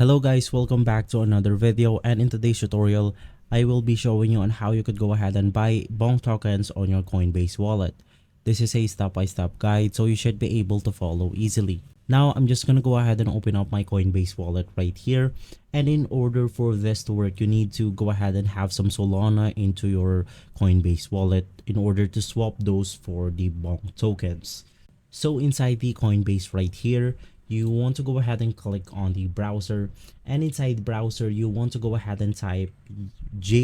Hello guys, welcome back to another video, and in today's tutorial I will be showing you on how you could go ahead and buy Bonk tokens on your Coinbase wallet. This is a step-by-step guide, so you should be able to follow easily. Now I'm just gonna go ahead and open up my Coinbase wallet right here, and in order for this to work you need to go ahead and have some Solana into your Coinbase wallet in order to swap those for the Bonk tokens. So inside the Coinbase right here, you want to go ahead and click on the browser, and inside the browser you want to go ahead and type jup.ag.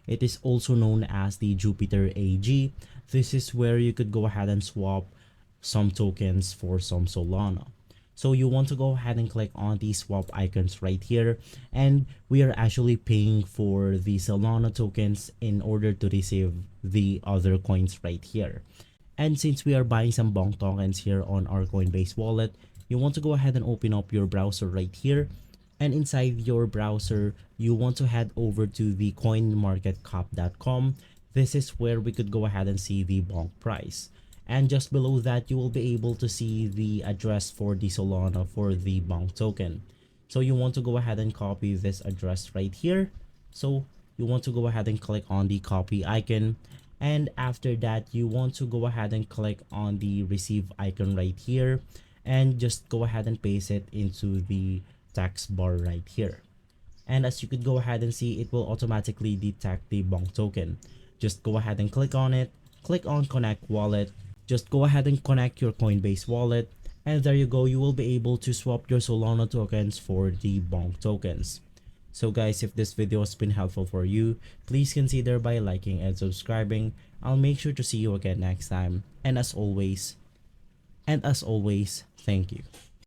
It is also known as the Jupiter AG. This is where you could go ahead and swap some tokens for some Solana. So you want to go ahead and click on the swap icons right here, and we are actually paying for the Solana tokens in order to receive the other coins right here. And since we are buying some Bonk tokens here on our Coinbase wallet, you want to go ahead and open up your browser right here, and inside your browser you want to head over to the coinmarketcap.com. This is where we could go ahead and see the Bonk price, and just below that you will be able to see the address for the Solana for the Bonk token. So you want to go ahead and copy this address right here. So you want to go ahead and click on the copy icon, and after that you want to go ahead and click on the receive icon right here, and just go ahead and paste it into the text bar right here. And as you could go ahead and see, it will automatically detect the Bonk token. Just go ahead and click on it, click on connect wallet, just go ahead and connect your Coinbase wallet, and there you go, you will be able to swap your Solana tokens for the Bonk tokens. So guys, if this video has been helpful for you, please consider by liking and subscribing. I'll make sure to see you again next time. And as always, thank you.